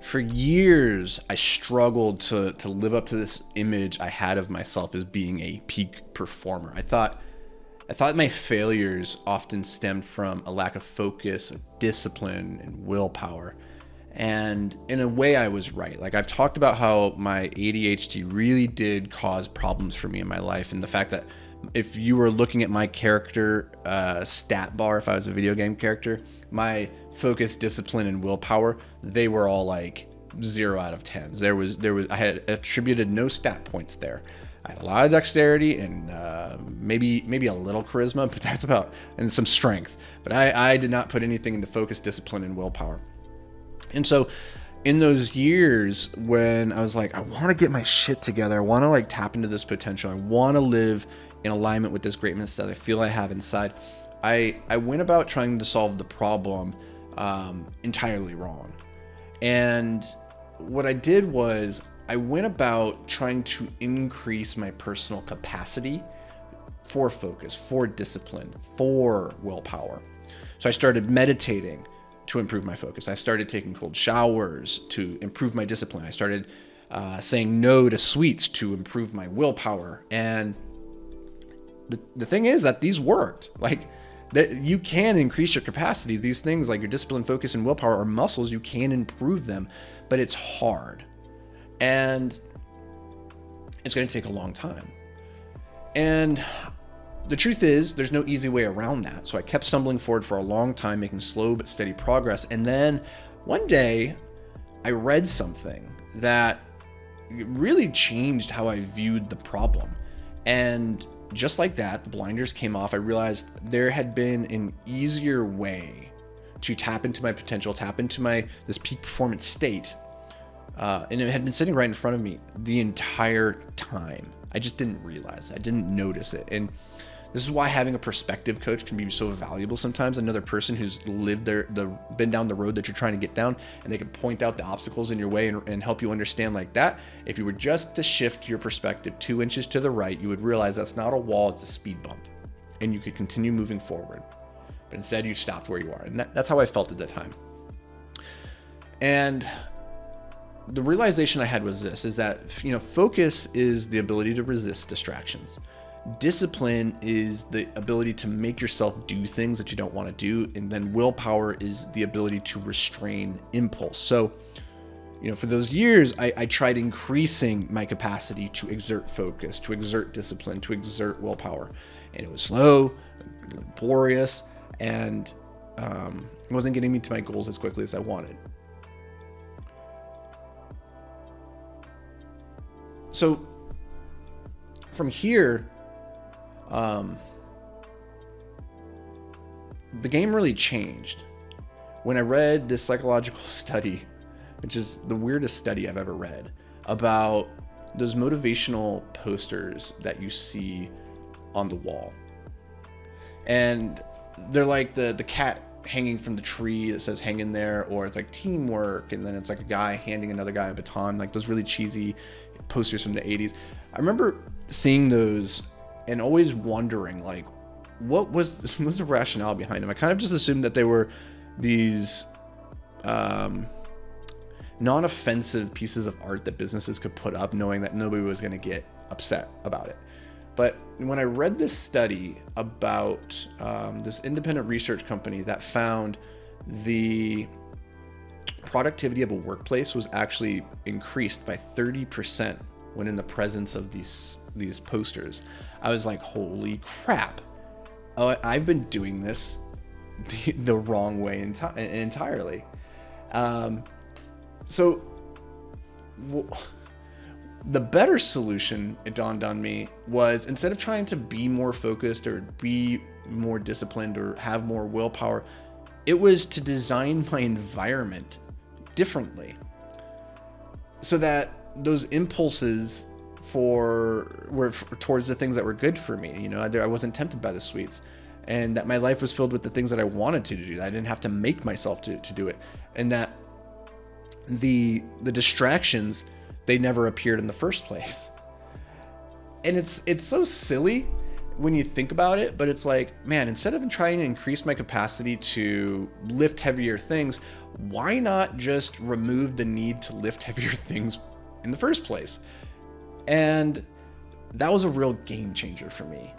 For years, I struggled to live up to this image I had of myself as being a peak performer. I thought my failures often stemmed from a lack of focus, discipline, and willpower. And in a way, I was right. Like, I've talked about how my ADHD really did cause problems for me in my life, and the fact that if you were looking at my character stat bar, if I was a video game character, my focus, discipline, and willpower, they were all like 0 out of 10s. I had attributed no stat points there. I had a lot of dexterity and maybe a little charisma, but that's about, and some strength. But I did not put anything into focus, discipline, and willpower. And so in those years when I was like, I want to get my shit together, I want to like tap into this potential, I want to live in alignment with this greatness that I feel I have inside, I went about trying to solve the problem entirely wrong. And what I did was I went about trying to increase my personal capacity for focus, for discipline, for willpower. So I started meditating to improve my focus. I started taking cold showers to improve my discipline. I started saying no to sweets to improve my willpower. And the thing is that these worked. Like, that you can increase your capacity. These things like your discipline, focus, and willpower are muscles. You can improve them, but it's hard. And it's going to take a long time. And the truth is, there's no easy way around that. So I kept stumbling forward for a long time, making slow but steady progress. And then one day I read something that really changed how I viewed the problem. And just like that, the blinders came off. I realized there had been an easier way to tap into my potential, tap into this peak performance state. And it had been sitting right in front of me the entire time. I just didn't realize it. I didn't notice it. And this is why having a perspective coach can be so valuable sometimes. Another person who's lived been down the road that you're trying to get down, and they can point out the obstacles in your way and help you understand like that. If you were just to shift your perspective 2 inches to the right, you would realize that's not a wall, it's a speed bump. And you could continue moving forward. But instead you stopped where you are. And that's how I felt at the time. And the realization I had was this, is that, focus is the ability to resist distractions. Discipline is the ability to make yourself do things that you don't want to do. And then willpower is the ability to restrain impulse. So, for those years, I tried increasing my capacity to exert focus, to exert discipline, to exert willpower. And it was slow, laborious, and it wasn't getting me to my goals as quickly as I wanted. So from here, the game really changed when I read this psychological study, which is the weirdest study I've ever read, about those motivational posters that you see on the wall. And they're like the cat hanging from the tree that says hang in there, or it's like teamwork, and then it's like a guy handing another guy a baton, like those really cheesy posters from the 80s. I remember seeing those and always wondering, like, what was the rationale behind them? I kind of just assumed that they were these non-offensive pieces of art that businesses could put up, knowing that nobody was going to get upset about it. But when I read this study about this independent research company that found the productivity of a workplace was actually increased by 30% when in the presence of these posters, I was like, holy crap. Oh, I've been doing this the wrong way entirely. So the better solution, it dawned on me, was instead of trying to be more focused or be more disciplined or have more willpower, it was to design my environment differently so that those impulses were towards the things that were good for me. I wasn't tempted by the sweets, and that my life was filled with the things that I wanted to do. I didn't have to make myself to do it, and that the distractions, they never appeared in the first place. And it's so silly. when you think about it, but it's like, man, instead of trying to increase my capacity to lift heavier things, why not just remove the need to lift heavier things in the first place? And that was a real game changer for me.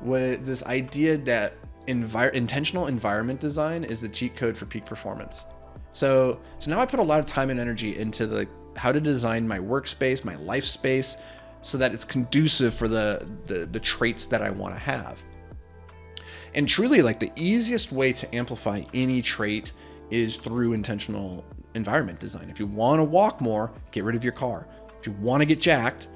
With this idea that intentional environment design is the cheat code for peak performance. So now I put a lot of time and energy into how to design my workspace, my life space, so that it's conducive for the traits that I want to have. And truly, like, the easiest way to amplify any trait is through intentional environment design. If you want to walk more, get rid of your car. If you want to get jacked,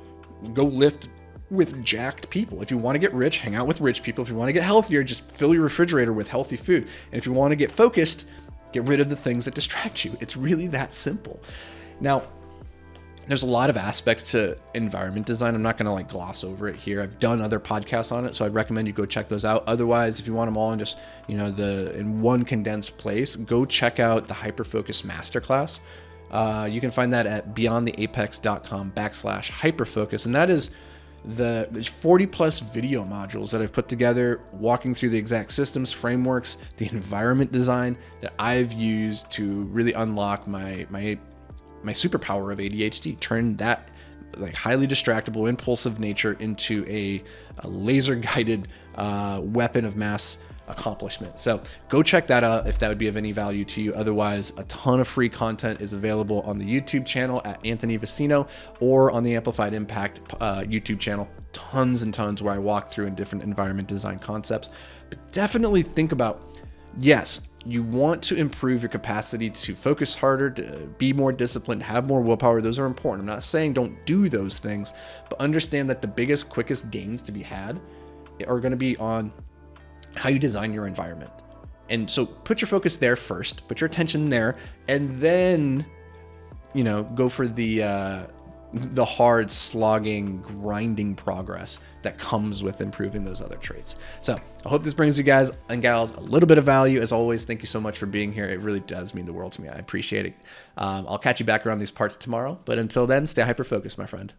go lift with jacked people. If you want to get rich, hang out with rich people. If you want to get healthier, just fill your refrigerator with healthy food. And if you want to get focused, get rid of the things that distract you. It's really that simple. Now, there's a lot of aspects to environment design. I'm not going to gloss over it here. I've done other podcasts on it, so I'd recommend you go check those out. Otherwise, if you want them all in just, in one condensed place, go check out the HYPERFOCUS Masterclass. You can find that at beyondtheapex.com/hyperfocus. And that is there's 40 plus video modules that I've put together, walking through the exact systems, frameworks, the environment design that I've used to really unlock my superpower of ADHD, turn that highly distractible, impulsive nature into a laser guided weapon of mass accomplishment. So go check that out if that would be of any value to you. Otherwise, a ton of free content is available on the YouTube channel at Anthony Vicino, or on the Amplified Impact YouTube channel. Tons and tons where I walk through in different environment design concepts. But definitely think about, yes, you want to improve your capacity to focus harder, to be more disciplined, have more willpower. Those are important. I'm not saying don't do those things, but understand that the biggest, quickest gains to be had are going to be on how you design your environment. And so put your focus there first, put your attention there, and then, go for the hard, slogging, grinding progress that comes with improving those other traits. So I hope this brings you guys and gals a little bit of value. As always, thank you so much for being here. It really does mean the world to me. I appreciate it. I'll catch you back around these parts tomorrow, but until then, stay hyper focused, my friend.